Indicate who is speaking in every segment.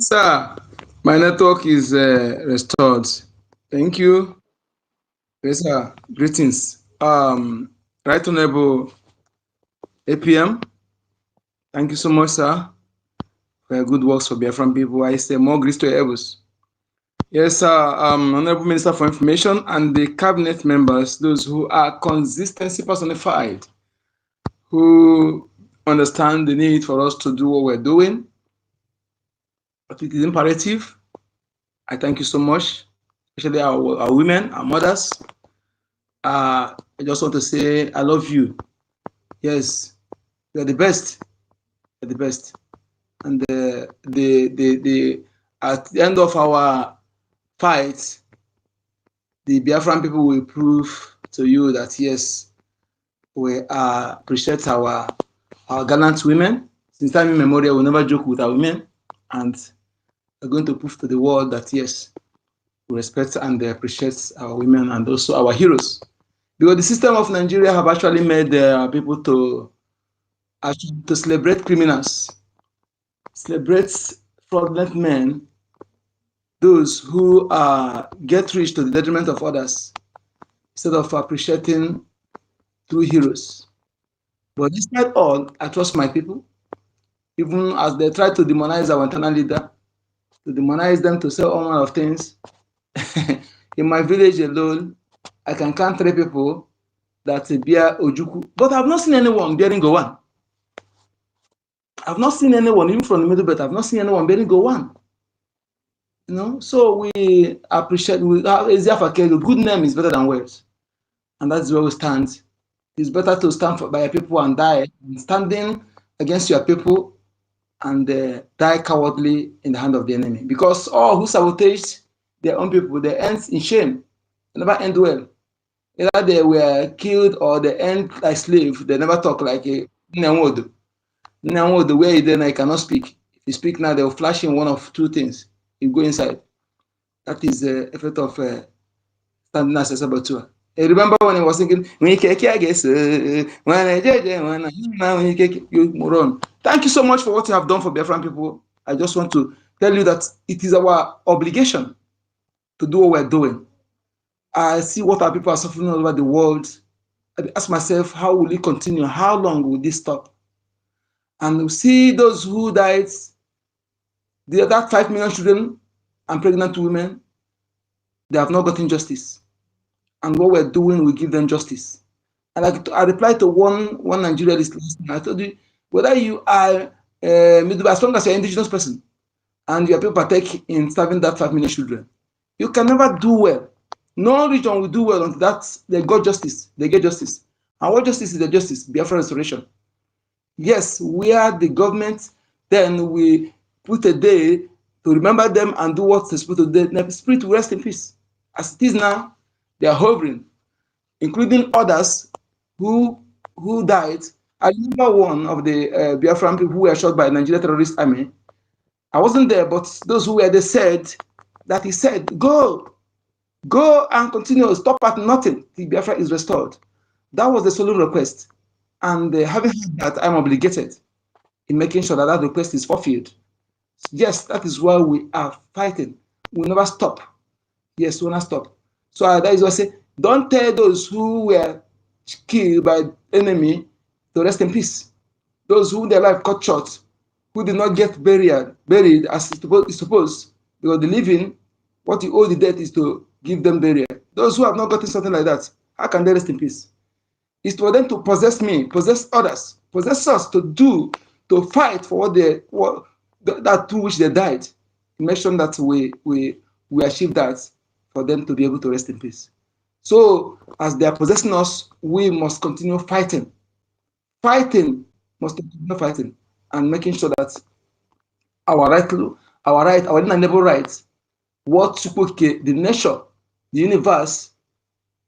Speaker 1: Sir, my network is restored. Thank you. Yes, sir. Greetings. Right Honorable APM, thank you so much, sir, for your good works for Biafran people. I say more grace to your elbows. Yes, sir. Honorable Minister for Information and the cabinet members, those who are consistency personified, who understand the need for us to do what we're doing, but it is imperative. I thank you so much, especially our women, our mothers. I just want to say I love you. Yes, you're the best. You're the best. And the at the end of our fight, the Biafran people will prove to you that yes, we appreciate our gallant women. Since time immemorial, we never joke with our women, and we're going to prove to the world that yes, we respect and appreciate our women and also our heroes. Because the system of Nigeria have actually made people to celebrate criminals, celebrate fraudulent men, those who get rich to the detriment of others, instead of appreciating true heroes. But despite all, I trust my people, even as they try to demonize our internal leader, to demonize them to say all manner of things. In my village alone, I can count 3 people that bear Ojuku, but I've not seen anyone bearing Gowan. I've not seen anyone, even from the middle belt, I've not seen anyone bearing Gowan. So we appreciate, good name is better than words. And that's where we stand. It's better to stand by your people and die than standing against your people and die cowardly in the hand of the enemy. Because all who sabotage their own people, they end in shame. They never end well. Either they were killed or they end like slave. They never talk like a Nyanwodo. Nyanwodo, where then I cannot speak. If you speak now, they will flash in one of 2 things. You go inside. That is the effect of standing as a saboteur. I remember when I was thinking, I guess, you moron. Thank you so much for what you have done for Biafran people. I just want to tell you that it is our obligation to do what we're doing. I see what our people are suffering all over the world. I ask myself, how will it continue? How long will this stop? And we see those who died, that 5 million children and pregnant women, they have not gotten justice. And what we're doing will give them justice. And I replied to one Nigerianist last night. I told you, whether you are as long as you're an indigenous person and your people partake in serving that 5 million children, you can never do well. No region will do well until that they got justice. They get justice. And what justice is the justice? Biafra restoration. Yes, we are the government, then we put a day to remember them and do what they're supposed to do. The spirit will rest in peace. As it is now, they are hovering, including others who died. I remember one of the Biafran people who were shot by the Nigerian terrorist army. I wasn't there, but those who were there said that he said, go and continue, stop at nothing till Biafra is restored. That was the sole request. And having heard that, I'm obligated in making sure that that request is fulfilled. Yes, that is why we are fighting. We never stop. Yes, we will not stop. So that is why I say, don't tell those who were killed by enemy to rest in peace. Those who their life cut short, who did not get buried as is supposed, because the living, what you owe the dead is to give them burial. Those who have not gotten something like that, how can they rest in peace? It's for them to possess me, possess others, possess us to fight for that through which they died. Make sure that we achieve that for them to be able to rest in peace. So as they are possessing us, we must continue fighting. Must continue fighting and making sure that our inalienable rights, what the nature, the universe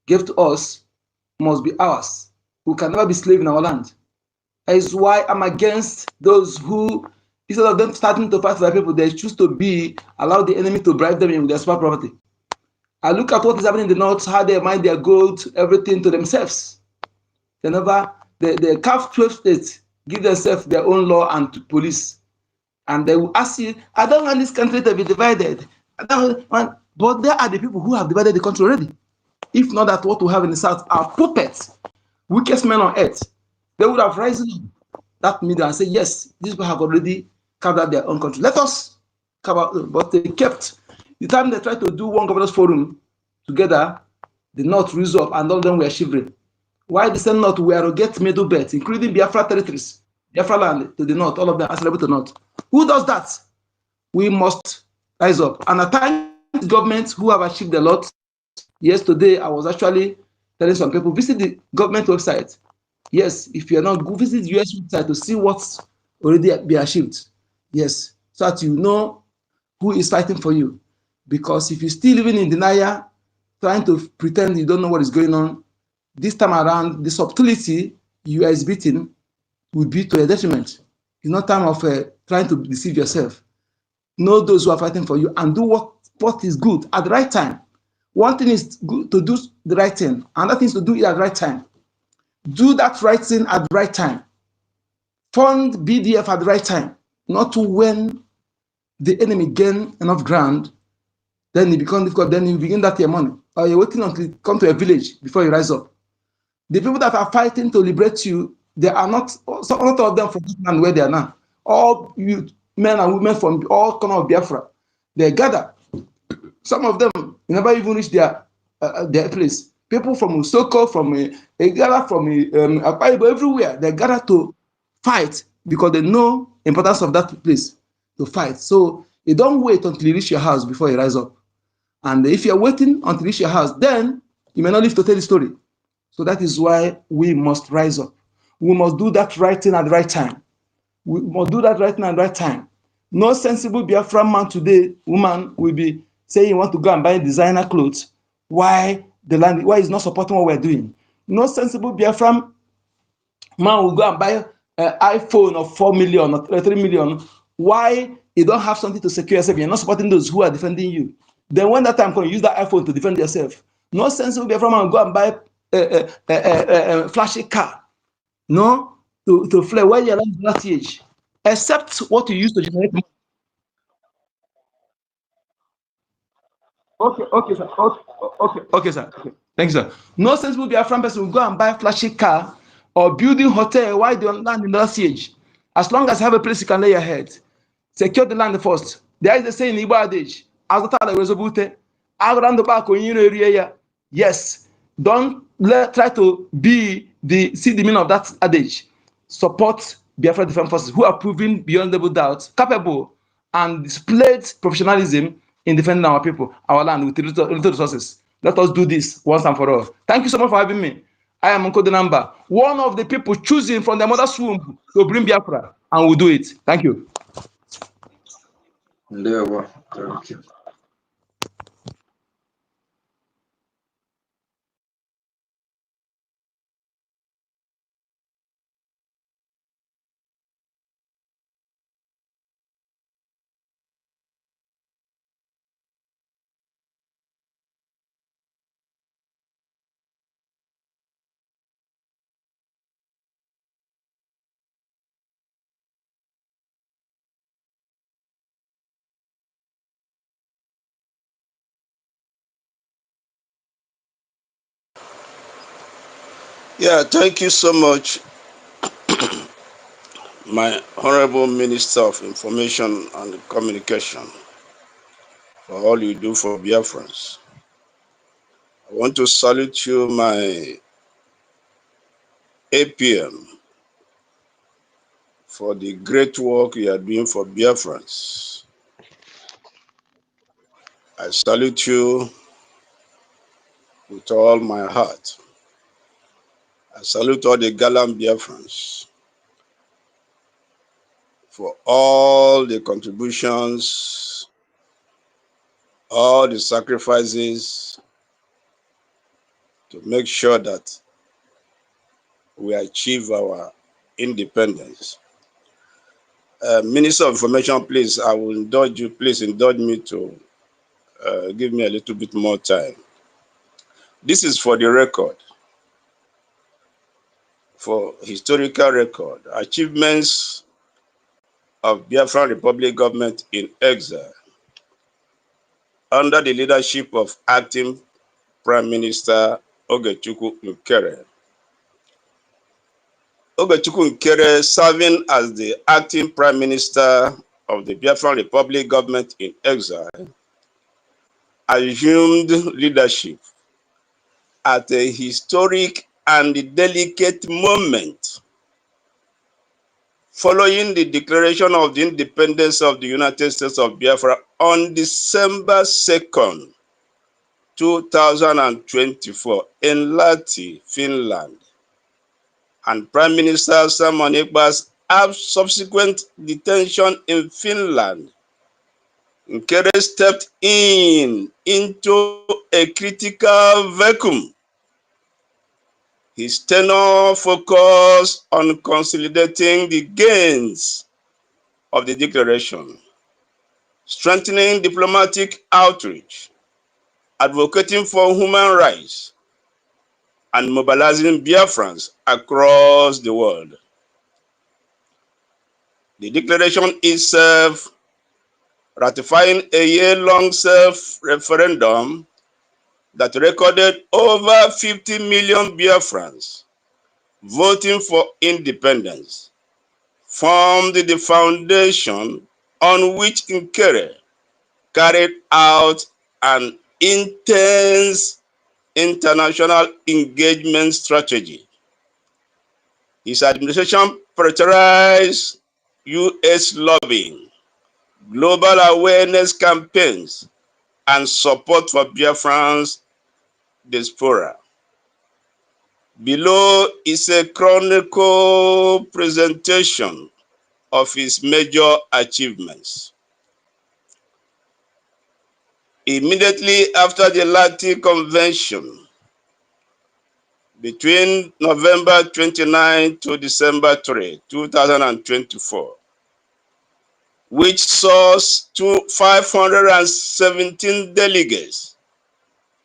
Speaker 1: gave to us must be ours. We can never be slaves in our land. That is why I'm against those who, instead of them starting to fight for their people, they choose to allow the enemy to bribe them in their small property. I look at what is happening in the north, how they mine their gold, everything to themselves. They carve 12 states, give themselves their own law and police. And they will ask you, I don't want this country to be divided. I don't want, but there are the people who have divided the country already. If not that, what we have in the south are puppets, weakest men on earth. They would have risen up that middle and say, yes, these people have already carved out their own country. Let us carve out, but they kept. The time they tried to do one governors forum together, the North rose up and all of them were shivering. Why the same North were to get middle belt, including Biafra territories, Biafra land to the North, all of them are celebrated to the North. Who does that? We must rise up. And I thank governments who have achieved a lot. Yesterday, I was actually telling some people, visit the government website. Yes, if you're not, go visit the US website to see what's already been achieved. Yes, so that you know who is fighting for you. Because if you're still living in denial, trying to pretend you don't know what is going on, this time around, the subtlety you are exhibiting will be to a detriment. It's not time of trying to deceive yourself. Know those who are fighting for you and do what is good at the right time. One thing is good to do the right thing, another thing is to do it at the right time. Do that right thing at the right time. Fund BDF at the right time, not to when the enemy gain enough ground, then it becomes difficult, then you begin that your money. Or you're waiting until you come to a village before you rise up. The people that are fighting to liberate you, they are not of them from England where they are now. All you men and women from all corners of Biafra, they gather. Some of them never even reach their place. People from Usoko, from they gather from Akwa, everywhere. They gather to fight because they know the importance of that place to fight. So you don't wait until you reach your house before you rise up. And if you're waiting until you reach your house, then you may not live to tell the story. So that is why we must rise up. We must do that right thing at the right time. We must do that right thing at the right time. No sensible Biafran man today, woman, will be saying you want to go and buy designer clothes. Why is not supporting what we're doing? No sensible Biafran man will go and buy an iPhone of 4 million or 3 million. Why you don't have something to secure yourself? You're not supporting those who are defending you. Then when that time comes, use that iPhone to defend yourself. No sensible Biafran man will go and buy a flashy car. No, to flare when you're not that age. Except what you use to generate money. Okay, sir. Okay, sir. Okay. Thank you, sir. No sensible Biafran person will go and buy a flashy car or building hotel while they land in that siege. As long as you have a place you can lay your head, secure the land first. There is a saying in Igbo adage, yes, don't try to see the meaning of that adage. Support Biafra Defense Forces who are proven beyond doubt capable and displayed professionalism in defending our people, our land with little resources. Let us do this once and for all. Thank you so much for having me. I am Uncle Denamba, one of the people choosing from the mother's womb to bring Biafra, and we'll do it. Thank you.
Speaker 2: Thank you. Yeah, thank you so much, my Honorable Minister of Information and Communication, for all you do for Biafrans. I want to salute you, my APM, for the great work you are doing for Biafrans. I salute you with all my heart. I salute all the gallant Biafrans for all the contributions, all the sacrifices to make sure that we achieve our independence. Minister of Information, please, I will indulge you. Please indulge me to give me a little bit more time. This is for the record, for historical record, achievements of Biafra Republic government in exile under the leadership of acting Prime Minister Ogechukwu Nkere. Ogechukwu Nkere, serving as the acting Prime Minister of the Biafra Republic government in exile, assumed leadership at a historic and delicate moment following the declaration of the independence of the United States of Biafra on December 2nd, 2024 in Lahti, Finland, and Prime Minister Simon Ekpa's subsequent detention in Finland. Nkere stepped into a critical vacuum. His tenure focused on consolidating the gains of the declaration, strengthening diplomatic outreach, advocating for human rights, and mobilizing Biafrans across the world. The declaration itself, ratifying a year-long self-referendum that recorded over 50 million Biafrans voting for independence, formed the foundation on which Nkere carried out an intense international engagement strategy. His administration prioritized U.S. lobbying, global awareness campaigns, and support for Biafrans diaspora. Below is a chronicle presentation of his major achievements. Immediately after the Lahti Convention, between November 29 to December 3, 2024, which saw 517 delegates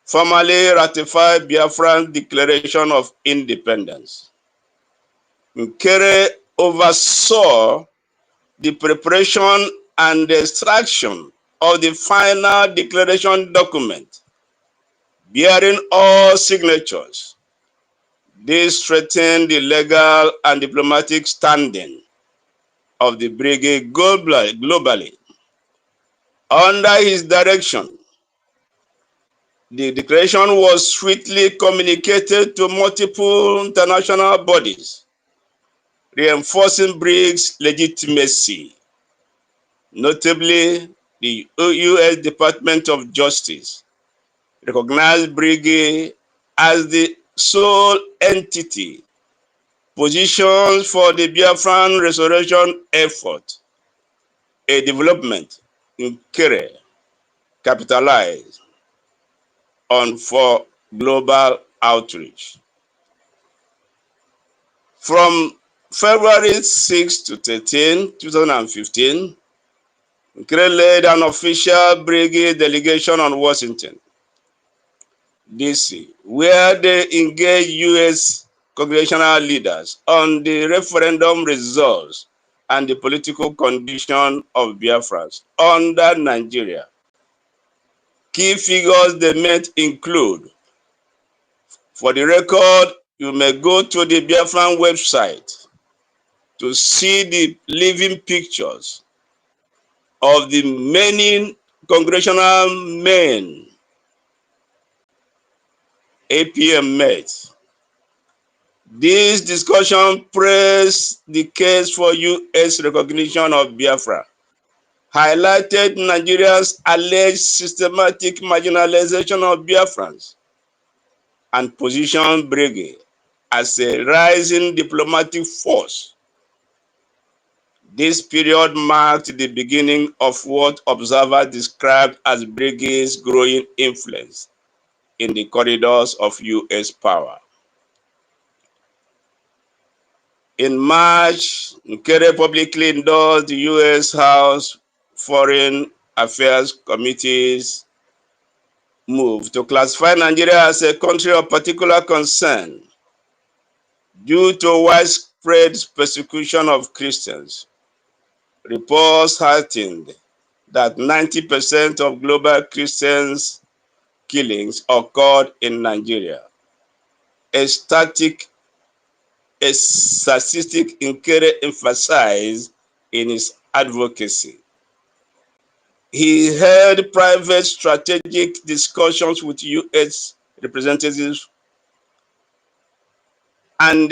Speaker 2: formally ratify Biafran Declaration of Independence. Nkere oversaw the preparation and extraction of the final declaration document bearing all signatures. This strengthened the legal and diplomatic standing of the Brgie globally. Under his direction, the declaration was swiftly communicated to multiple international bodies, reinforcing Brigie's legitimacy. Notably, the U.S. Department of Justice recognized Brgie as the sole entity positioned for the Biafran restoration effort, a development Nkere capitalized on for global outreach. From February 6 to 13, 2015, Nkere led an official Brgie delegation on Washington, D.C., where they engaged U.S. congressional leaders on the referendum results and the political condition of Biafrans under Nigeria. Key figures they met include, for the record, you may go to the Biafran website to see the living pictures of the many congressional men APM met. This discussion pressed the case for U.S. recognition of Biafra, highlighted Nigeria's alleged systematic marginalization of Biafrans, and positioned Brgie as a rising diplomatic force. This period marked the beginning of what observers described as Brigie's growing influence in the corridors of U.S. power. In March, Nkere publicly endorsed the U.S. House Foreign Affairs Committee's move to classify Nigeria as a country of particular concern due to widespread persecution of Christians, reports heightened that 90% of global Christians killings occurred in Nigeria. A statistic Nkere emphasized in his advocacy. He held private strategic discussions with U.S. representatives, and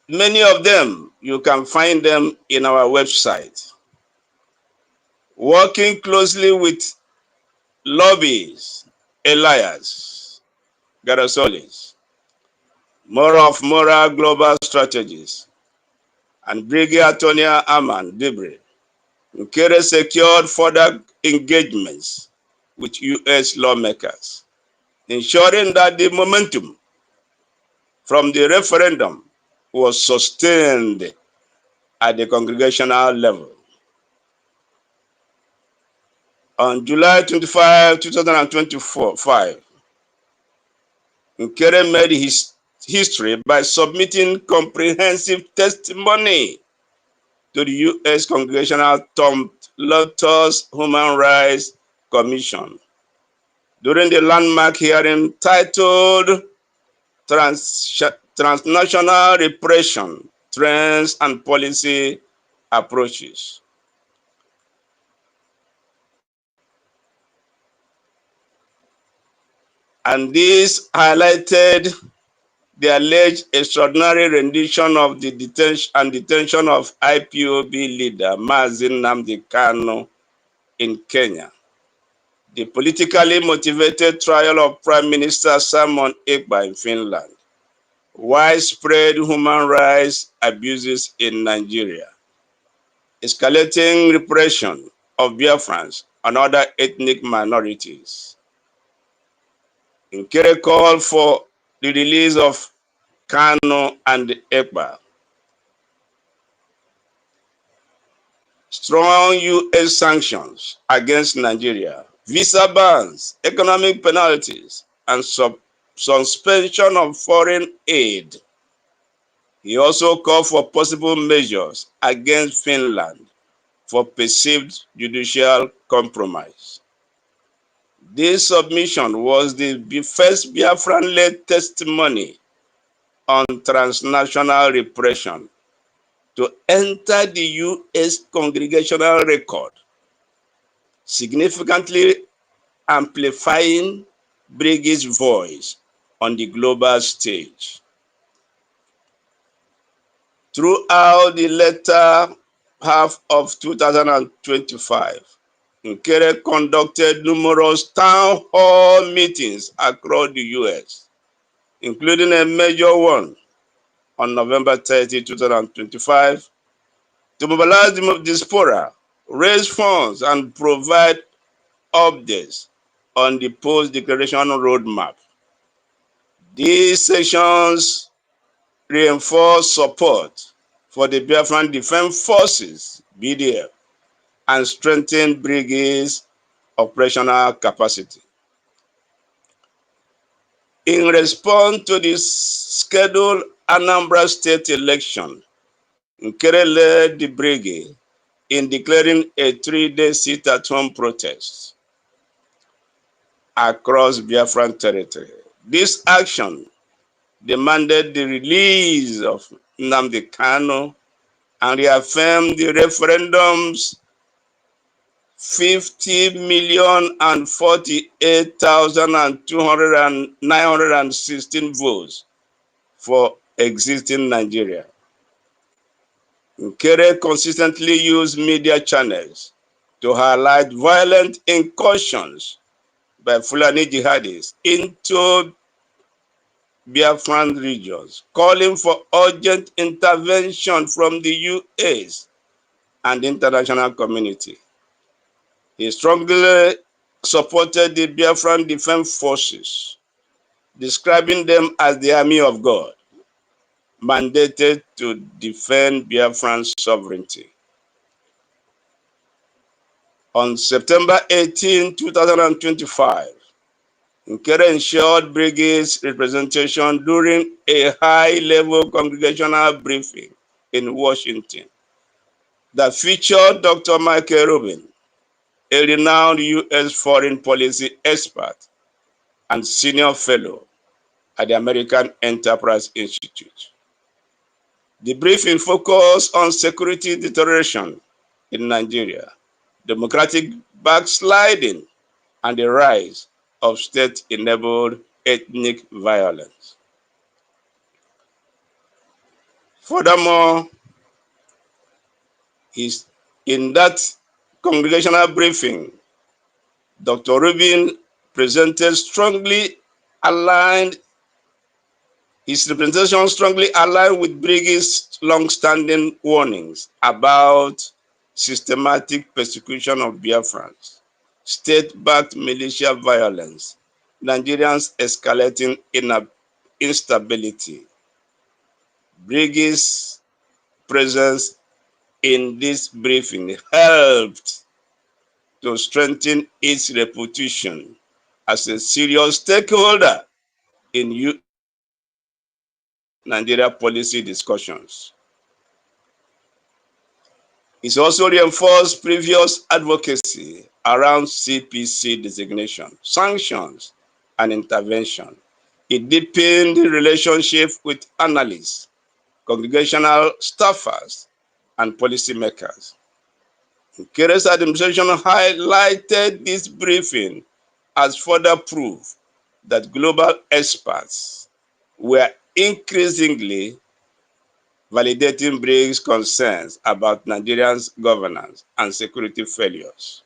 Speaker 2: many of them, you can find them in our website. Working closely with lobbyists, Elias Garasolis, Moral Global Strategies, and Brgie Attorney Aman Debre, Nkere secured further engagements with U.S. lawmakers, ensuring that the momentum from the referendum was sustained at the congregational level. On July 25, 2025, Nkere made his history by submitting comprehensive testimony to the U.S. Congressional Lotus Human Rights Commission during the landmark hearing titled Transnational Repression, Trends and Policy Approaches. And this highlighted the alleged extraordinary rendition of the detention of IPOB leader Mazi Nnamdi Kanu in Kenya, the politically motivated trial of Prime Minister Simon Ekpa in Finland, widespread human rights abuses in Nigeria, escalating repression of Biafrans and other ethnic minorities. Nkere called for the release of Kanu and Ekpa. Strong U.S. sanctions against Nigeria, visa bans, economic penalties, and suspension of foreign aid. He also called for possible measures against Finland for perceived judicial compromise. This submission was the first Biafran-led testimony on transnational repression to enter the U.S. congregational record, significantly amplifying Brigie's voice on the global stage. Throughout the latter half of 2025, Nkere conducted numerous town hall meetings across the U.S., including a major one on November 30, 2025, to mobilize the diaspora, raise funds, and provide updates on the post-declaration roadmap. These sessions reinforce support for the Biafran Defense Forces, BDF, and strengthen Brigie's operational capacity. In response to the scheduled Anambra State election, Nkere led the Brigade in declaring a 3-day sit-at-home protest across Biafran territory. This action demanded the release of Nnamdi Kanu and reaffirmed the referendum's 50,048,916 votes for existing Nigeria. Nkere consistently used media channels to highlight violent incursions by Fulani jihadists into Biafran regions, calling for urgent intervention from the U.S. and the international community. He strongly supported the Biafran Defense Forces, describing them as the army of God, mandated to defend Biafran sovereignty. On September 18, 2025, Nkere ensured Brigie's representation during a high-level congregational briefing in Washington. that featured Dr. Michael Rubin, a renowned U.S. foreign policy expert and senior fellow at the American Enterprise Institute. The briefing focused on security deterioration in Nigeria, democratic backsliding, and the rise of state-enabled ethnic violence. Furthermore, in that congregational briefing, Dr. Rubin presented his representation strongly aligned with Brigie's long-standing warnings about systematic persecution of Biafrans, state-backed militia violence, Nigerians escalating instability. Brigie's presence in this briefing helped to strengthen its reputation as a serious stakeholder in US-Nigeria policy discussions. It also reinforced previous advocacy around CPC designation, sanctions, and intervention. It deepened the relationship with analysts, congregational staffers, and policymakers. Kere's administration highlighted this briefing as further proof that global experts were increasingly validating Briggs' concerns about Nigeria's governance and security failures.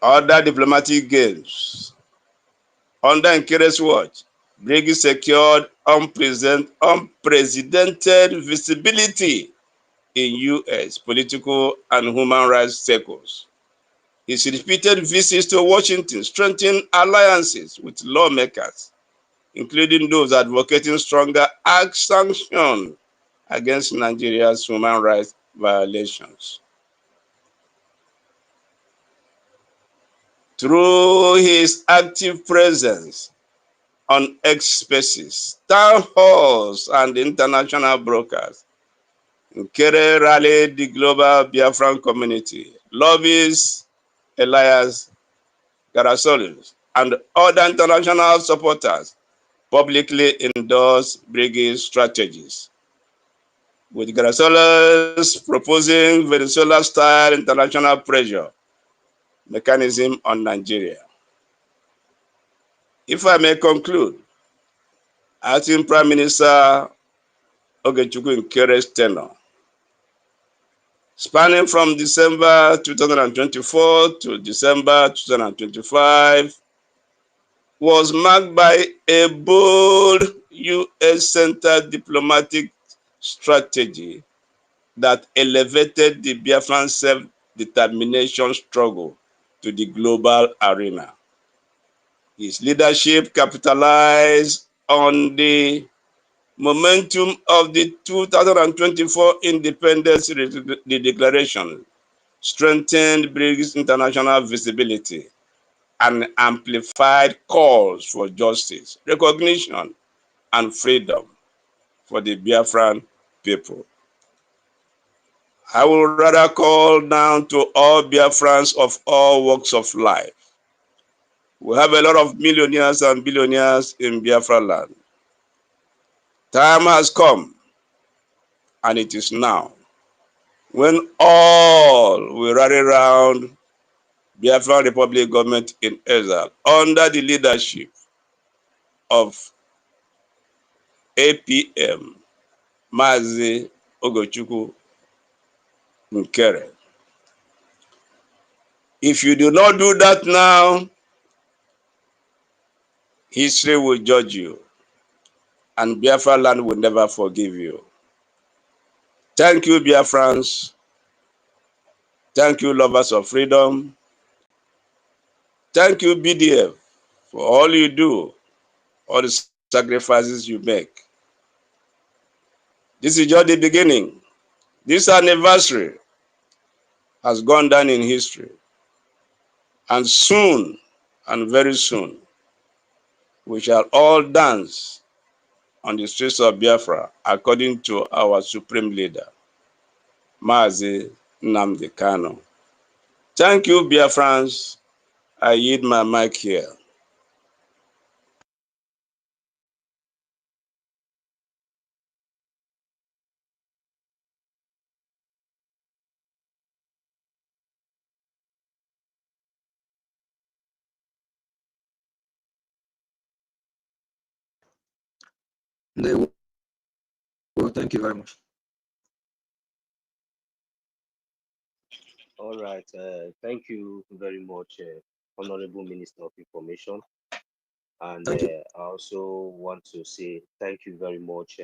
Speaker 2: Other diplomatic gains. Under Nkere's watch, Briggs secured unprecedented visibility in U.S. political and human rights circles. His repeated visits to Washington strengthened alliances with lawmakers, including those advocating stronger sanctions against Nigeria's human rights violations. Through his active presence on X Spaces, town halls, and international brokers, Nkere rallied the global Biafran community, lobbyists, Elias Garasolis, and other international supporters publicly endorsed Brigie's strategies, with Garasolis proposing Venezuela-style international pressure mechanism on Nigeria. If I may conclude, Acting Prime Minister Ogechukwu Nkere's tenure, spanning from December 2024 to December 2025, was marked by a bold US-centered diplomatic strategy that elevated the Biafran self-determination struggle to the global arena. His leadership capitalized on the momentum of the 2024 Independence Declaration, strengthened Briggs' international visibility, and amplified calls for justice, recognition, and freedom for the Biafran people. I would rather call down to all Biafrans of all walks of life. We have a lot of millionaires and billionaires in Biafra land. Time has come, and it is now, when all will rally around Biafran Republic government in exile under the leadership of APM Mazi Ogechukwu Nkere. If you do not do that now, history will judge you, and Biafra land will never forgive you. Thank you, Biafrans. Thank you, lovers of freedom. Thank you, BDF, for all you do, all the sacrifices you make. This is just the beginning. This anniversary has gone down in history. And soon, and very soon, we shall all dance on the streets of Biafra, according to our supreme leader, Mazi Nnamdi Kanu. Thank you, Biafrans. I yield my mic here.
Speaker 1: Well, thank you very much.
Speaker 3: All right. Thank you very much, Honorable Minister of Information. And I also want to say thank you very much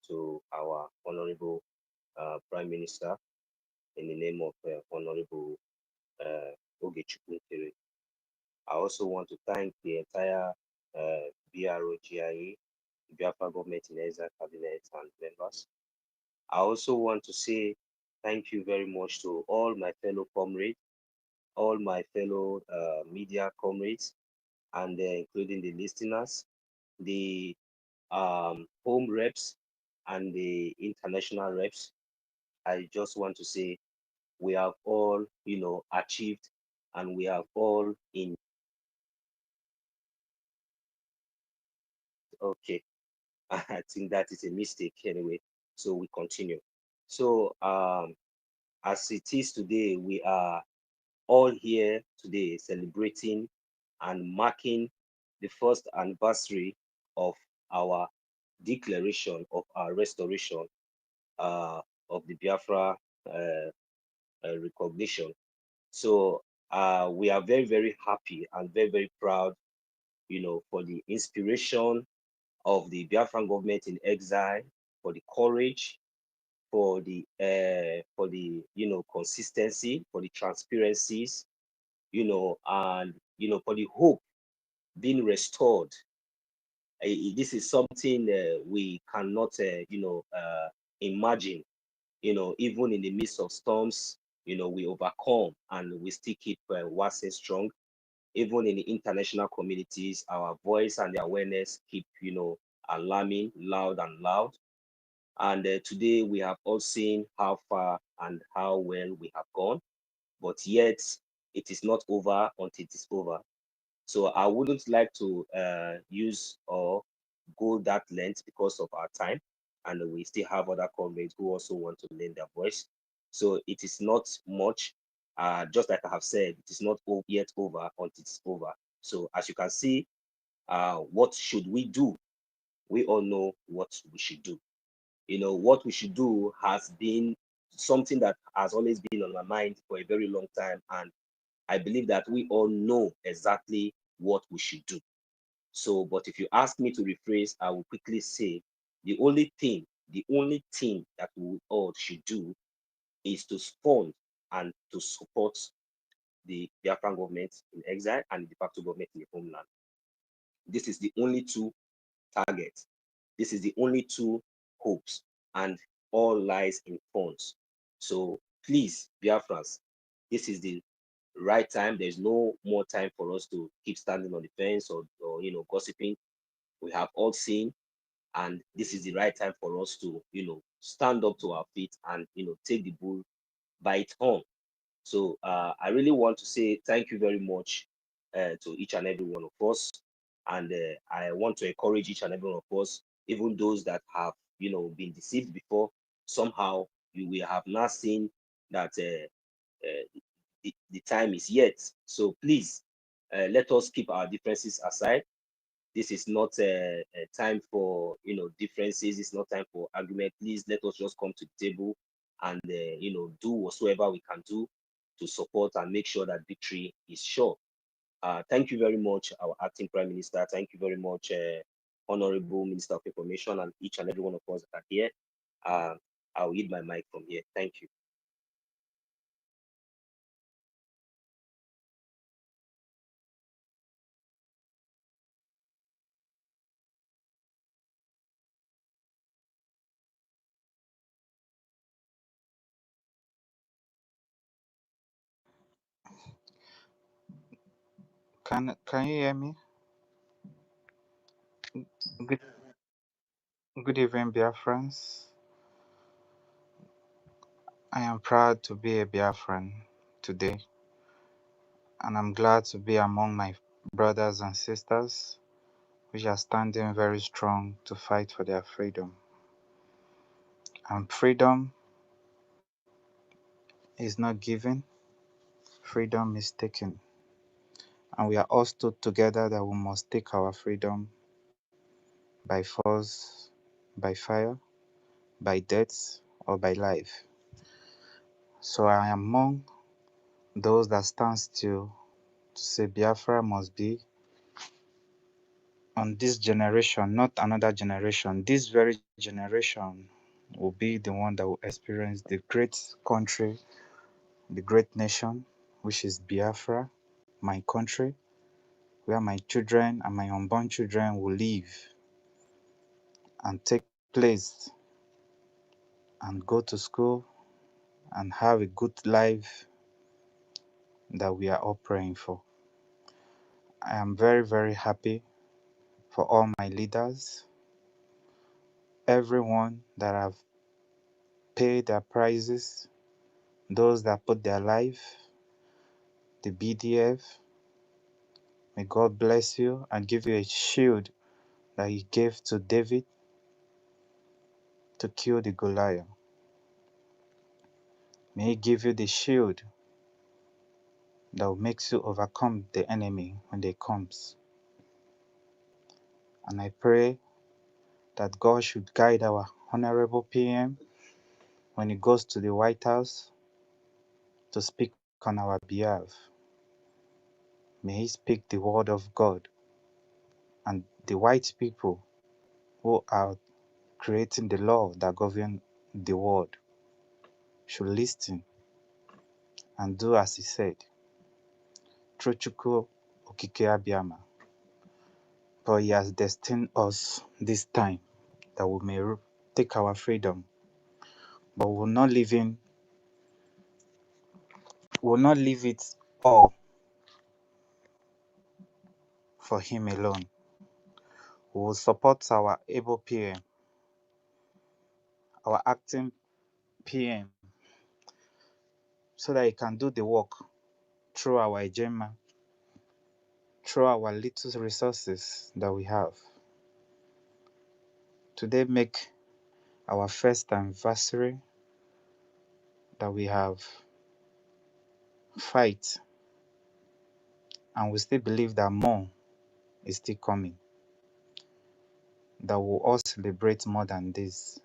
Speaker 3: to our Honorable Prime Minister in the name of Honorable Ogechukwu. I also want to thank the entire BROGIA, Biafra Government in Exile Cabinet and members. I also want to say thank you very much to all my fellow comrades, all my fellow media comrades, and including the listeners, the home reps, and the international reps. I just want to say we have all, achieved, and we have all in. Okay, I think that is a mistake anyway. So we continue. So as it is today, we are all here today celebrating and marking the first anniversary of our declaration of our restoration of the Biafra recognition. So we are very, very happy and very, very proud, for the inspiration of the Biafran government in exile, for the courage, for the consistency, for the transparencies, and for the hope being restored. This is something we cannot imagine. Even in the midst of storms, we overcome and we still keep waxing strong. Even in the international communities, our voice and the awareness keep alarming loud and loud. And today we have all seen how far and how well we have gone, but yet it is not over until it is over. So I wouldn't like to use or go that length because of our time, and we still have other comrades who also want to lend their voice. So it is not much. Just like I have said, it is not yet over until it's over. So as you can see, what should we do? We all know what we should do. What we should do has been something that has always been on my mind for a very long time, and I believe that we all know exactly what we should do. So, but if you ask me to rephrase, I will quickly say the only thing that we all should do is to fund and to support the Biafran government in exile and the de facto government in the homeland. This is the only two targets. This is the only two hopes, and all lies in funds. So please, Biafrans, this is the right time. There's no more time for us to keep standing on the fence or gossiping. We have all seen, and this is the right time for us to stand up to our feet and take the bull by its horn. So I really want to say thank you very much to each and every one of us, and I want to encourage each and every one of us, even those that have been deceived before. Somehow we have now seen that the time is yet. So please let us keep our differences aside. This is not a time for differences. It's not time for argument. Please let us just come to the table and do whatsoever we can do to support and make sure that victory is sure. Thank you very much, our acting prime minister. Thank you very much, honorable minister of information, and each and every one of us that are here. I'll yield my mic from here. Thank you.
Speaker 4: Can you hear me? Good Good evening, Biafrans. I am proud to be a Biafran today, and I'm glad to be among my brothers and sisters which are standing very strong to fight for their freedom. And freedom is not given, freedom is taken. And we are all stood together that we must take our freedom by force, by fire, by death, or by life. So I am among those that stand still to say Biafra must be on this generation, not another generation. This very generation will be the one that will experience the great country, the great nation, which is Biafra, my country, where my children and my unborn children will live and take place and go to school and have a good life that we are all praying for. I am very, very happy for all my leaders, everyone that have paid their prices, those that put their life, the BDF. May God bless you and give you a shield that He gave to David to kill the Goliath. May He give you the shield that will make you overcome the enemy when they comes. And I pray that God should guide our Honorable PM when he goes to the White House to speak on our behalf. May he speak the word of God, and the white people who are creating the law that govern the world should listen and do as he said. Through Chukwu Okike Abiyama. For he has destined us this time that we may take our freedom, but we will not leave it all for him alone. We will support our able PM, our acting PM, so that he can do the work through our agenda, through our little resources that we have. Today make our first anniversary that we have fight, and we still believe that more is still coming, that we'll all celebrate more than this.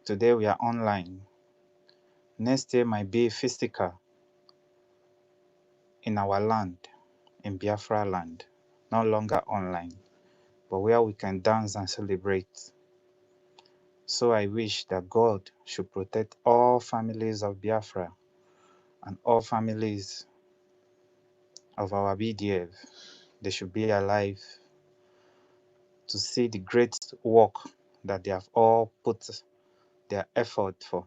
Speaker 4: Today we are online. Next year might be physical in our land, in Biafra land, no longer online, but where we can dance and celebrate. So I wish that God should protect all families of Biafra and all families of our BDF. They should be alive to see the great work that they have all put their effort for.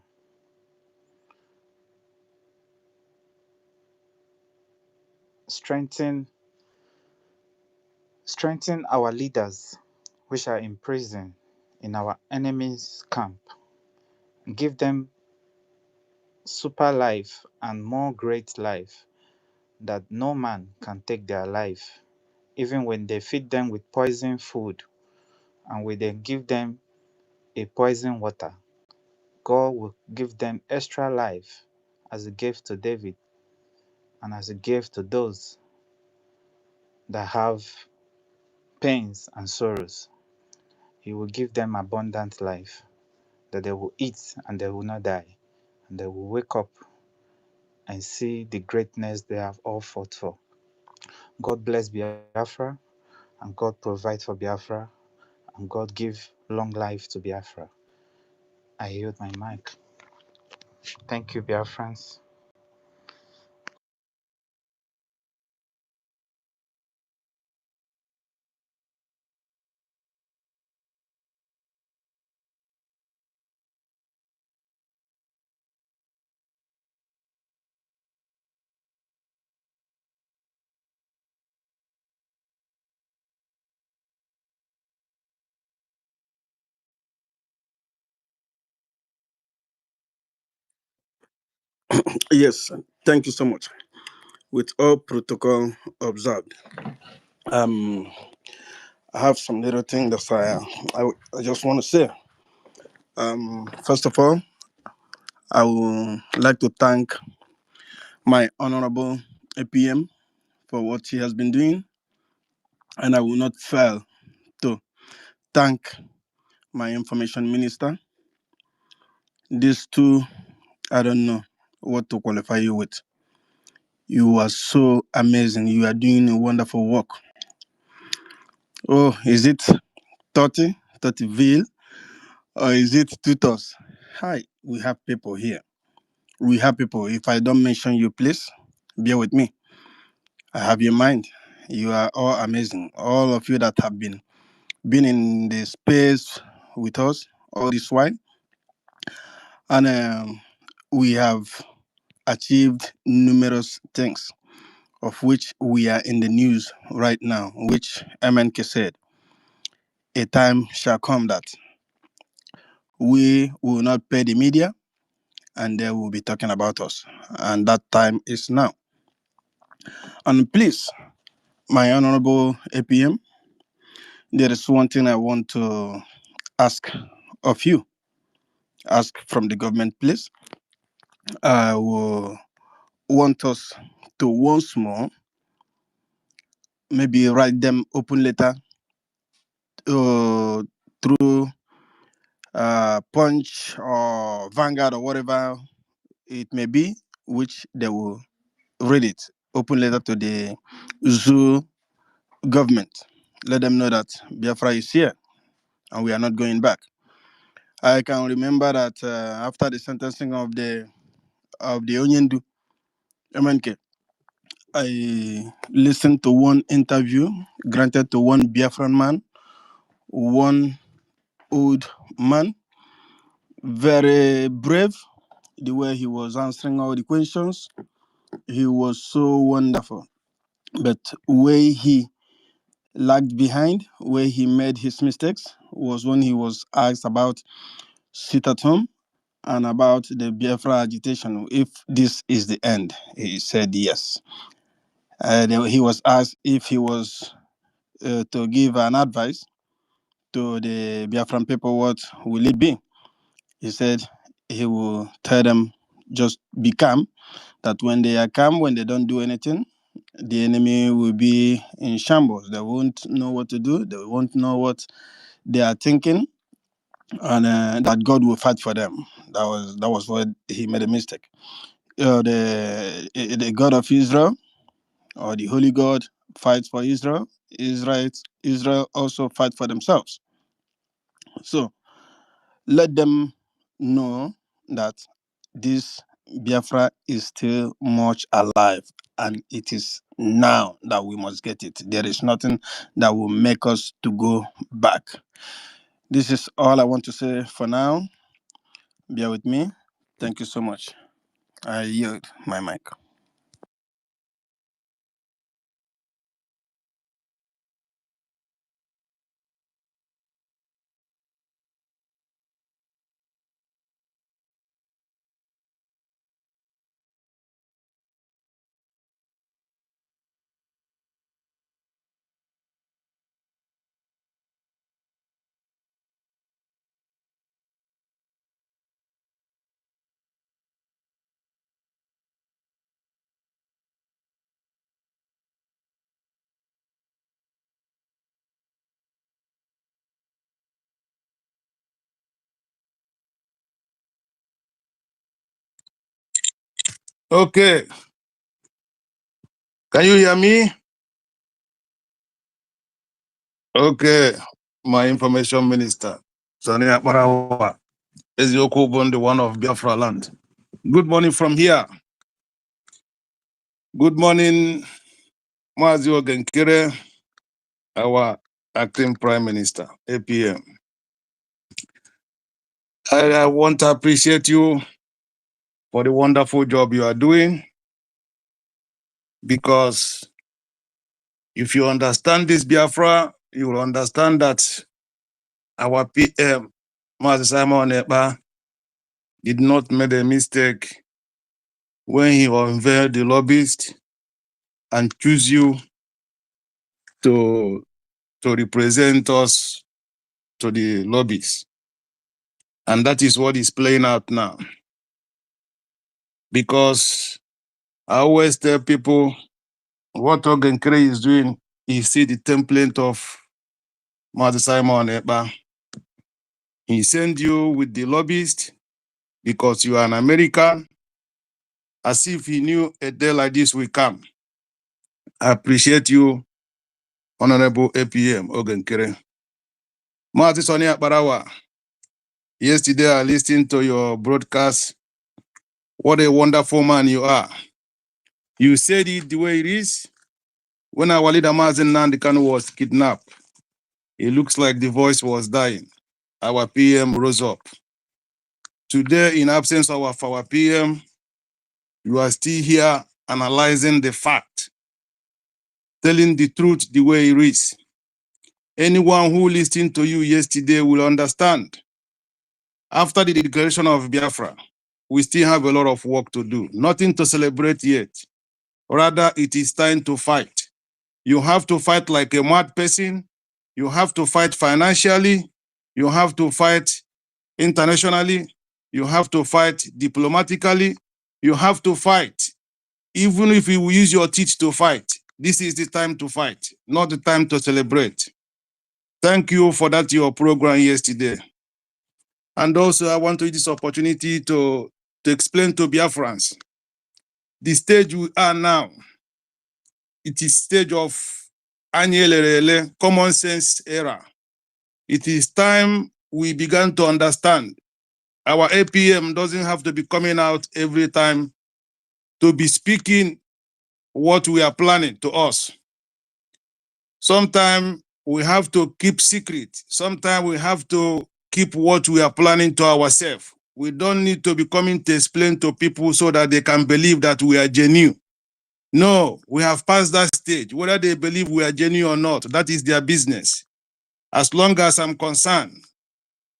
Speaker 4: Strengthen our leaders which are in prison in our enemy's camp. Give them super life and more great life that no man can take their life, even when they feed them with poison food and when they give them a poison water. God will give them extra life as he gave to David and as he gave to those that have pains and sorrows. He will give them abundant life, that they will eat and they will not die, and they will wake up and see the greatness they have all fought for. God bless Biafra, and God provide for Biafra, and God give long life to Biafra. I yield my mic. Thank you, Biafrans.
Speaker 5: Yes, thank you so much. With all protocol observed, um, I have some little thing that I just want to say. First of all, I would like to thank my honorable APM for what he has been doing, and I will not fail to thank my information minister. These two, I don't know what to qualify you with. You are so amazing. You are doing a wonderful work. Oh, is it 30 veil, or is it tutors? Hi, we have people here. We have people. If I don't mention you, please bear with me. I have your mind. You are all amazing. All of you that have been in the space with us all this while, and we have achieved numerous things, of which we are in the news right now. Which MNK said, a time shall come that we will not pay the media, and they will be talking about us, and that time is now. And please, my honorable APM, there is one thing I want to ask of you. Ask from the government, please. I will want us to once more maybe write them open letter through Punch or Vanguard or whatever it may be, which they will read it. Open letter to the zoo government. Let them know that Biafra is here and we are not going back. I can remember that after the sentencing of the Onyendu MNK, I listened to one interview granted to one Biafran man, one old man, very brave. The way he was answering all the questions, he was so wonderful. But where he lagged behind, where he made his mistakes, was when he was asked about sit at home and about the Biafra agitation. If this is the end, he said yes. He was asked if he was to give an advice to the Biafran people, what will it be? He said he will tell them just be calm, that when they are calm, when they don't do anything, the enemy will be in shambles. They won't know what to do, they won't know what they are thinking, and that God will fight for them. That was where he made a mistake. The God of Israel, or the Holy God, fights for Israel. Israel also fight for themselves. So let them know that this Biafra is still much alive, and it is now that we must get it. There is nothing that will make us to go back. This is all I want to say for now. Bear with me. Thank you so much. I yield my mic.
Speaker 1: Okay, can you hear me? Okay, my information minister, Sani Akbarawa, Eziokwu Bondi, one of Biafra land. Good morning from here. Good morning, Mazi Ogenkere, our acting prime minister, APM. I want to appreciate you for the wonderful job you are doing, because if you understand this Biafra, you will understand that our PM, Mazi Simon Ekpa, did not make a mistake
Speaker 6: when he unveiled the lobbyist and choose you to represent us to the lobbies. And that is what is playing out now. Because I always tell people what Ogenkere is doing, he see the template of Martin Simon Ekpa. He sent you with the lobbyist because you are an American, as if he knew a day like this will come. I appreciate you, Honorable APM Ogenkere. Martin Sonny Akbarawa, yesterday I listened to your broadcast. What a wonderful man you are. You said it the way it is. When our leader Mazen Nandekan was kidnapped, it looks like the voice was dying. Our PM rose up. Today, in absence of our PM, you are still here analyzing the fact, telling the truth the way it is. Anyone who listened to you yesterday will understand. After the declaration of Biafra, we still have a lot of work to do. Nothing to celebrate yet. Rather, it is time to fight. You have to fight like a mad person. You have to fight financially. You have to fight internationally. You have to fight diplomatically. You have to fight. Even if you use your teeth to fight, this is the time to fight, not the time to celebrate. Thank you for that, your program yesterday. And also, I want to use this opportunity to explain to Biafrans, the stage we are now, it is stage of Anyelele, common sense era. It is time we began to understand our APM doesn't have to be coming out every time to be speaking what we are planning to us. Sometimes we have to keep secret. Sometimes we have to keep what we are planning to ourselves. We don't need to be coming to explain to people so that they can believe that we are genuine. No, we have passed that stage. Whether they believe we are genuine or not, that is their business. As long as I'm concerned,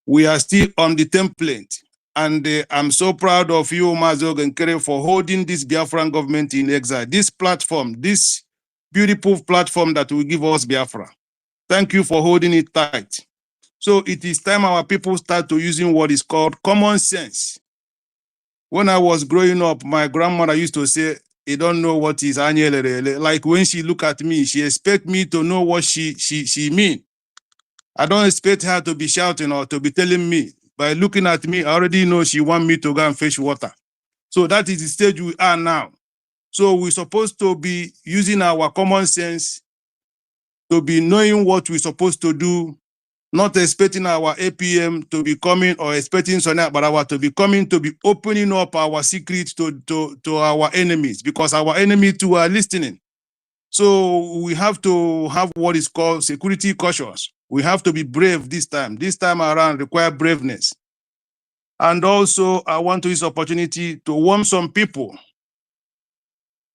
Speaker 6: we are still on the template. And I'm so proud of you, Mazi Ogenkere, for holding this Biafran government in exile. This platform, this beautiful platform that will give us Biafra. Thank you for holding it tight. So it is time our people start to using what is called common sense. When I was growing up, my grandmother used to say, "You don't know what is anyelele." Like when she look at me, she expect me to know what she mean. I don't expect her to be shouting or to be telling me. By looking at me, I already know she want me to go and fetch water. So that is the stage we are now. So we're supposed to be using our common sense to be knowing what we're supposed to do, not expecting our APM to be coming or expecting Sonia Barawa to be coming to be opening up our secrets to our enemies, because our enemies too are listening. So we have to have what is called security cautious. We have to be brave this time. This time around require braveness. And also, I want to use opportunity to warn some people,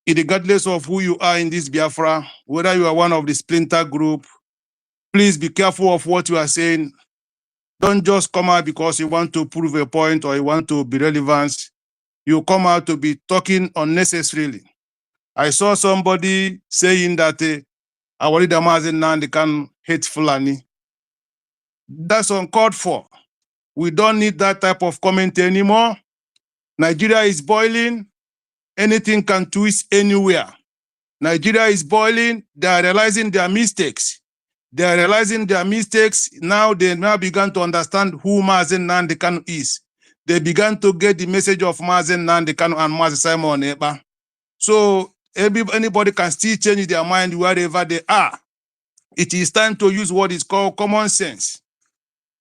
Speaker 6: regardless of who you are in this Biafra, whether you are one of the splinter group, please be careful of what you are saying. Don't just come out because you want to prove a point or you want to be relevant. You come out to be talking unnecessarily. I saw somebody saying that our leader Mazen Nandi can hate Fulani. That's uncalled for. We don't need that type of comment anymore. Nigeria is boiling. Anything can twist anywhere. Nigeria is boiling. They are realizing their mistakes. They are realizing their mistakes. Now they began to understand who Mazen Nandi Kanu is. They began to get the message of Mazen Nandi Kanu and Mazen Simon Ekpa. So anybody can still change their mind wherever they are. It is time to use what is called common sense.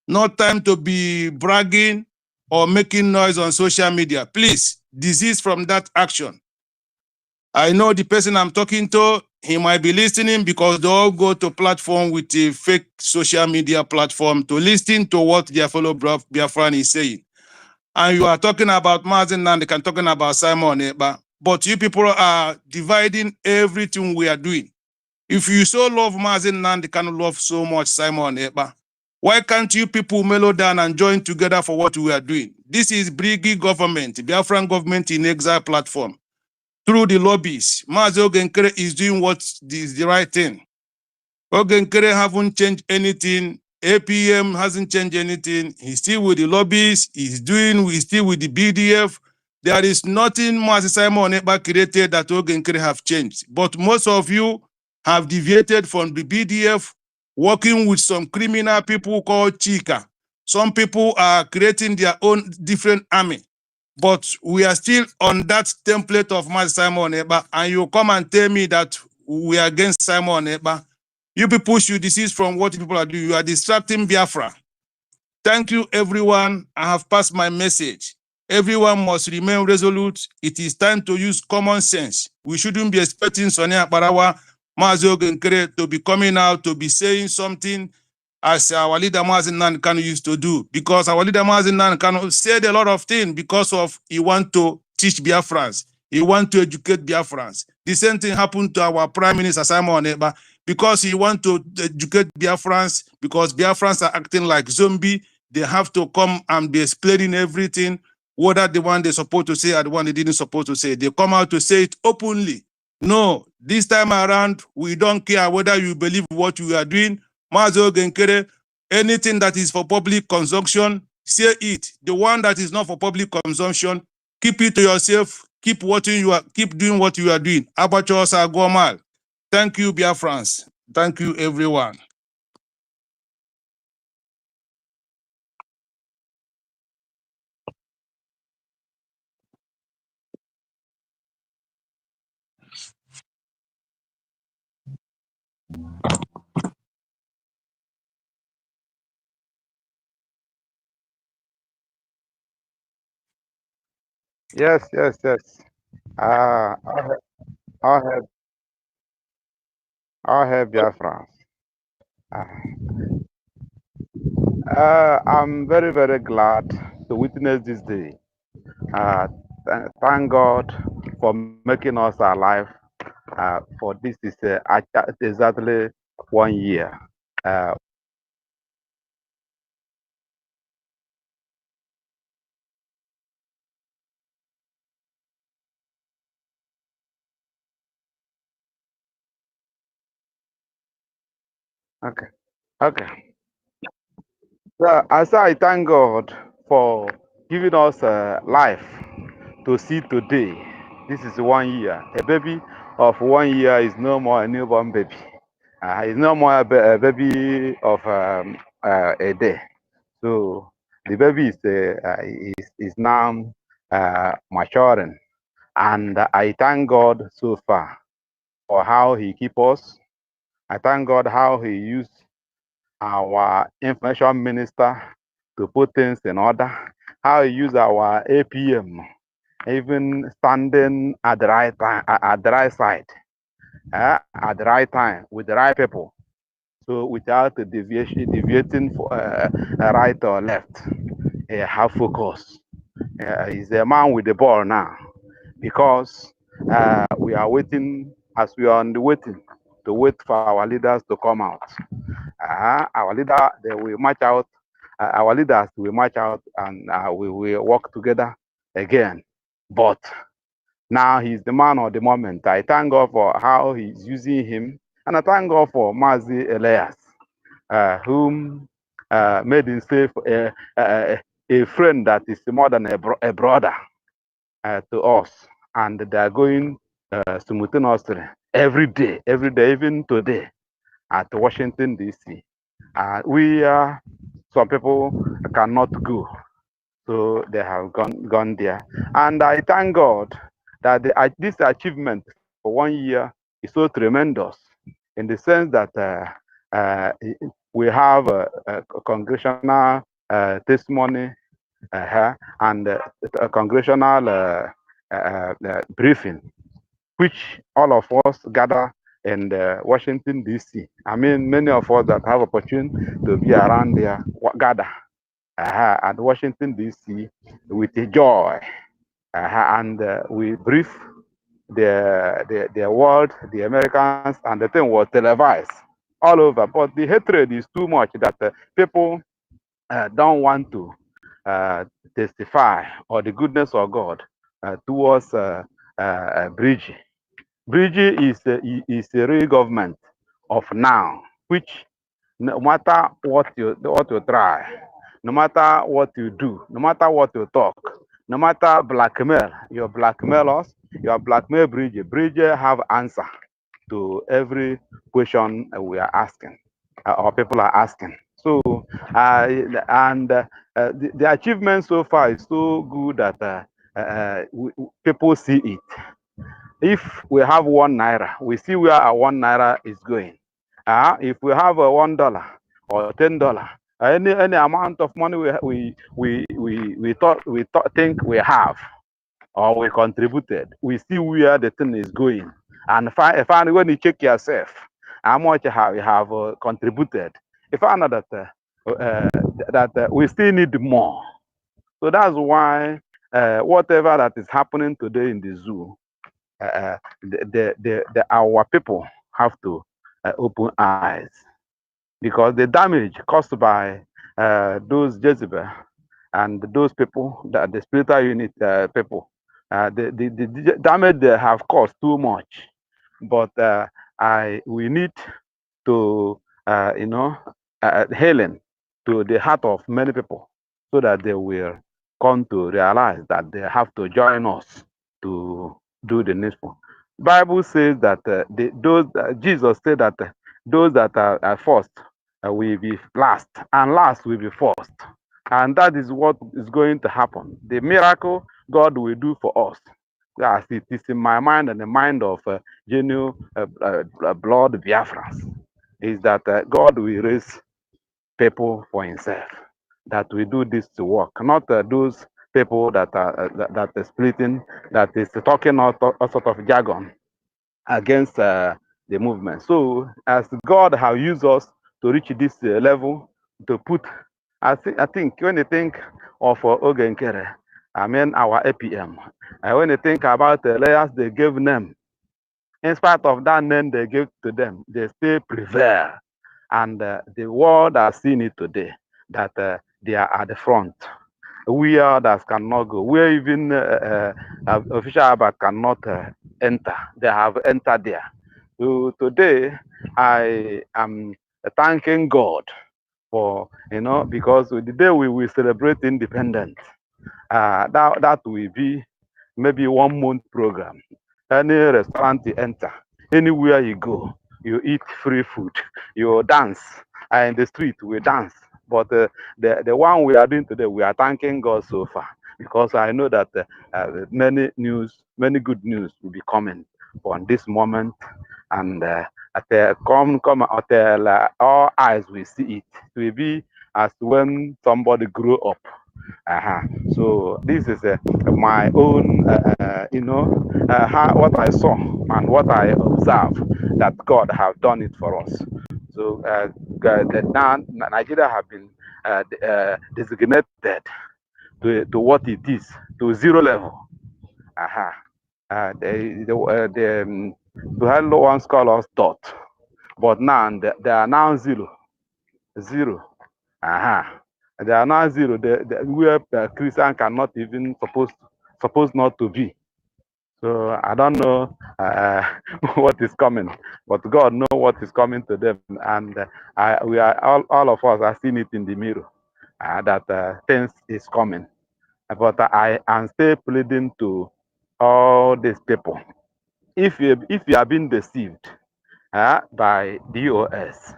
Speaker 6: Not time to be bragging or making noise on social media. Please, desist from that action. I know the person I'm talking to, he might be listening because they all go to platform with a fake social media platform to listen to what their fellow Biafran is saying. And you are talking about Mazen Nandekan, talking about Simon Ekpa, but you people are dividing everything we are doing. If you so love Mazen Nandekan, love so much Simon Ekpa, why can't you people mellow down and join together for what we are doing? This is Brgie government, Biafran government in exile platform. through the lobbies. Mazi Ogenkere is doing what is the right thing. Ogenkere haven't changed anything. APM hasn't changed anything. He's still with the lobbies. He's still with the BDF. There is nothing Mazi Simon Ekpa created that Ogenkere have changed. But most of you have deviated from the BDF, working with some criminal people called Chika. Some people are creating their own different army. But we are still on that template of Mazi Simon Ekpa, and you come and tell me that we are against Simon Ekpa. You people should desist from what people are doing. You are distracting Biafra. Thank you, everyone. I have passed my message. Everyone must remain resolute. It is time to use common sense. We shouldn't be expecting Sonia Barawa, Mazi Ogenkere to be coming out to be saying something as our leader Mazi Kanu used to do. Because our leader Mazi Kanu said a lot of things because of he want to teach Biafrans. He want to educate Biafrans. The same thing happened to our Prime Minister Simon Ekpa because he want to educate Biafrans because Biafrans are acting like zombie. They have to come and be explaining everything, whether the one they're supposed to say or the one they didn't supposed to say. They come out to say it openly. No, this time around, we don't care whether you believe what you are doing. Mazi Ogenkere, anything that is for public consumption, say it. The one that is not for public consumption, keep it to yourself. Keep doing what you are doing. Abacho Sagomal. Thank you, Biafrans. Thank you, everyone.
Speaker 7: Yes, yes, yes. Uh, I'll have, I'll have Biafra. I'm very, very glad to witness this day. Thank God for making us alive. For this is exactly 1 year. Uh, okay, okay. So I thank God for giving us life to see today. This is 1 year. A baby of 1 year is no more a newborn baby. It's no more a baby of a day. So the baby is now maturing, and I thank God so far for how He keep us. I thank God how He used our information minister to put things in order. How He used our APM, even standing at the right time, at the right side, at the right time with the right people. So without deviating for right or left, have focus. He's a man with the ball now because we are waiting as we are on the waiting to wait for our leaders to come out. Our leader, they will march out. Our leaders will march out and we will work together again. But now he's the man of the moment. I thank God for how he's using him, and I thank God for Mazi Elias, whom made himself a friend that is more than a brother to us, and they are going simultaneously every day, even today at Washington D.C. Some people cannot go, so they have gone there, and I thank God that this achievement for 1 year is so tremendous in the sense that uh, we have a congressional testimony and a congressional briefing, which all of us gather in Washington D.C. I mean, many of us that have opportunity to be around there gather at Washington D.C. with a joy, and we brief the world, the Americans, and the thing was televised all over. But the hatred is too much that people don't want to uh, testify or the goodness of God towards Brgie. Brgie is a real government of now, which no matter what you try, no matter what you do, no matter what you talk, no matter blackmail, you blackmail us, you blackmail Brgie. Brgie have answer to every question we are asking, or people are asking. So, the achievement so far is so good that people see it. If we have 1 naira, we see where our 1 naira is going. If we have a $1 or $10, any amount of money we think we have or we contributed, we see where the thing is going. And finally, when you check yourself, how much you have contributed, you find out that we still need more. So that's why whatever that is happening today in the zoo, our people have to open eyes, because the damage caused by those Jezebel and those people, the spiritual unit people, the damage they have caused too much. But we need to, healing to the heart of many people, so that they will come to realize that they have to join us to do the needful. Bible says that Jesus said that those that are first will be last, and last will be first. And that is what is going to happen. The miracle God will do for us, as it is in my mind and the mind of genuine blood Biafrans, is that God will raise people for himself, that we do this to work, not those people that are splitting, that is talking all sort of jargon against the movement. So as God have used us to reach this level, to put, I think when you think of Ogenkere, I mean our APM, and when you think about the layers they gave them, in spite of that name they gave to them, they still prevail. And the world has seen it today, that they are at the front. We others cannot go. Where even official Abba cannot enter. They have entered there. So today, I am thanking God for, because the day we will celebrate independence, that will be maybe 1 month program. Any restaurant you enter, anywhere you go, you eat free food, you dance, and in the street we dance. But the one we are doing today, we are thanking God so far, because I know that many good news will be coming on this moment, and come until all eyes will see it. It will be as when somebody grew up. So this is my own, what I saw and what I observed, that God have done it for us. So now Nigeria have been designated to what it is, to zero level. The once call us dot, but now they are now zero. They are now zero. Where Christian cannot even supposed not to be. So I don't know what is coming, but God knows what is coming to them, and we are all of us are seeing it in the mirror, that things is coming. But I am still pleading to all these people. If you are being deceived by DOS,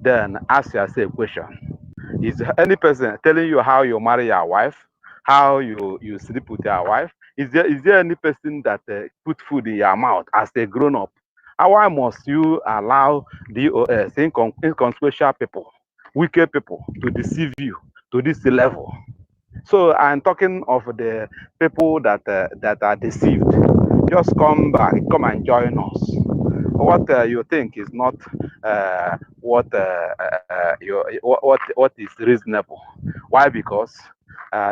Speaker 7: then ask yourself a question. Is any person telling you how you marry your wife, how you sleep with your wife? Is there any person that put food in your mouth as a grown up? Why must you allow DOS, inconsequential people, wicked people, to deceive you to this level? So I'm talking of the people that are deceived. Just come back, come and join us. What you think is not what is reasonable. Why? Because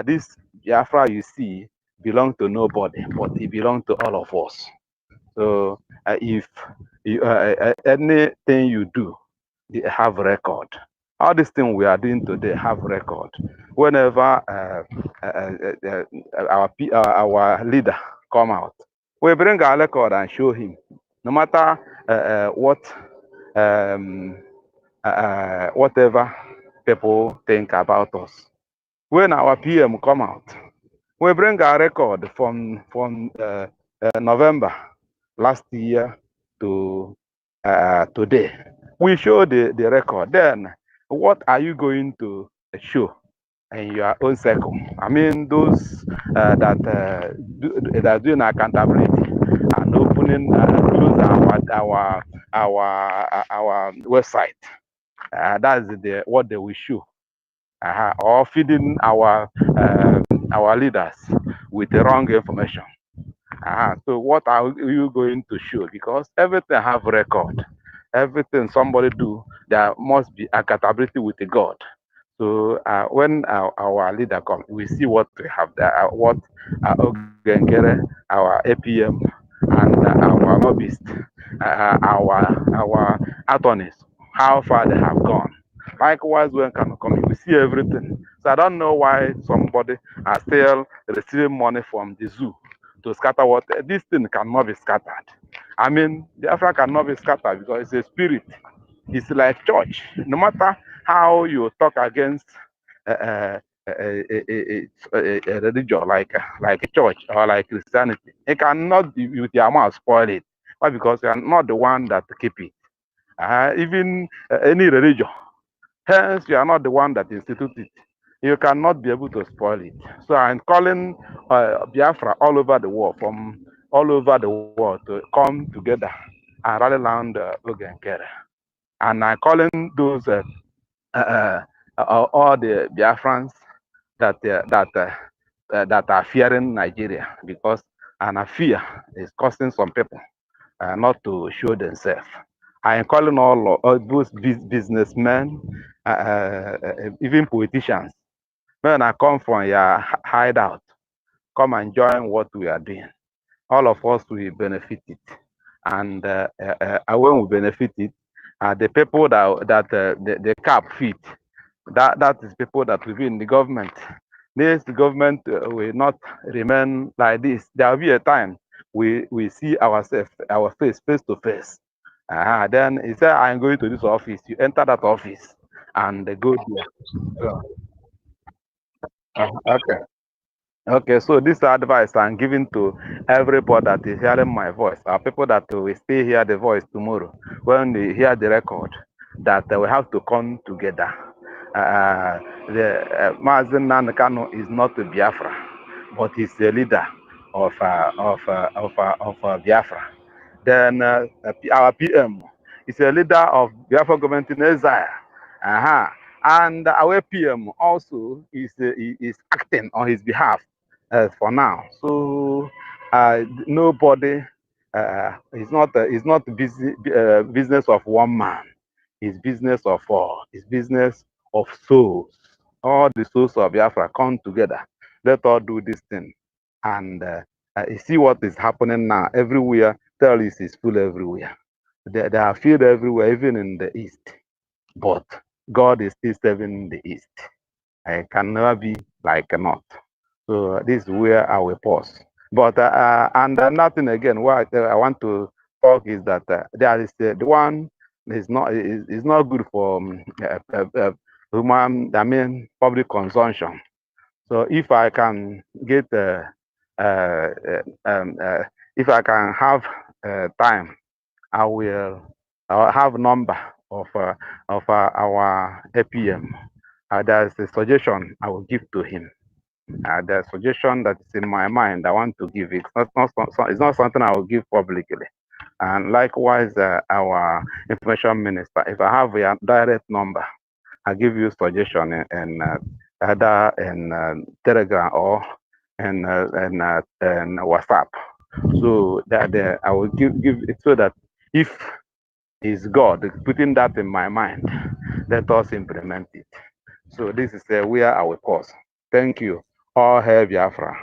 Speaker 7: this Biafra you see belong to nobody, but it belongs to all of us. So if anything you do, you have record. All these things we are doing today have record. Whenever our leader come out, We bring our record and show him, no matter what, um, whatever people think about us. When our PM come out, we bring our record from November last year to today. We show the record. Then, what are you going to show in your own circle? I mean, those that are doing accountability and opening close our website. That's what they will show. Or feeding our leaders with the wrong information. So what are you going to show? Because everything have record. Everything somebody do, there must be accountability with the God. So when our leader comes, we see what we have there, what Ogenkere, our APM, and our lobbyist, our attorneys, how far they have gone. Likewise, when can come, we see everything. So I don't know why somebody are still receiving money from the zoo to scatter what this thing cannot be scattered. I mean, the Africa cannot be scattered because it's a spirit. It's like church. No matter how you talk against a religion like a church or like Christianity, it cannot be with your mouth spoil it. Why? Because you are not the one that keep it. Even any religion, hence you are not the one that institute it. You cannot be able to spoil it. So I'm calling Biafra all over the world, from all over the world, to come together and rally around Ogenkere. And I'm calling those all the Biafrans that are fearing Nigeria, because and a fear is causing some people not to show themselves. I am calling all those businessmen, even politicians. When I come from your hideout, come and join what we are doing. All of us will benefit it, and when we benefit it, the people that the cap fit, that is people that will be in the government. This government will not remain like this. There will be a time we see ourselves, our face to face. Then he said, I'm going to this office. You enter that office and go there. So, okay. Okay, so this advice I'm giving to everybody that is hearing my voice, or people that will still hear the voice tomorrow, when they hear the record, that we have to come together. Mazen Nanakano is not a Biafra, but he's a leader of Biafra. Then our PM is a leader of Biafra government in exile. Uh-huh. And our PM also is acting on his behalf for now. So nobody it's not busy business of one man. It's business of all. It's business of souls. All the souls of Biafra come together. Let us do this thing. And you see what is happening now everywhere. Terrorists is full everywhere. They are filled everywhere, even in the east. But God is still serving the east. I can never be like a north. So this is where I will pause. But nothing again. What I want to talk is that there is the one is not good for human. I mean public consumption. So if I can get if I can have time, I will I'll have number of our APM. There's a suggestion I will give to him. The suggestion that is in my mind, I want to give it. It's not something I will give publicly. And likewise, our information minister, if I have a direct number, I give you suggestion in either in Telegram or in WhatsApp. So that I will give it so that if is God putting that in my mind, let us implement it. So this is where I will pause. Thank you. All hail Biafra.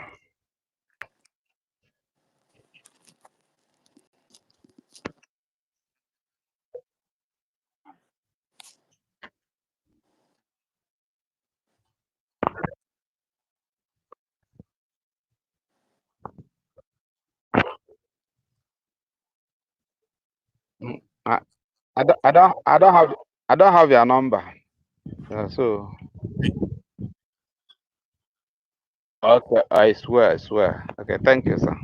Speaker 7: I, I don't have your number. So okay, I swear. Okay, thank you, sir.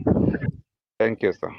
Speaker 7: Thank you, sir.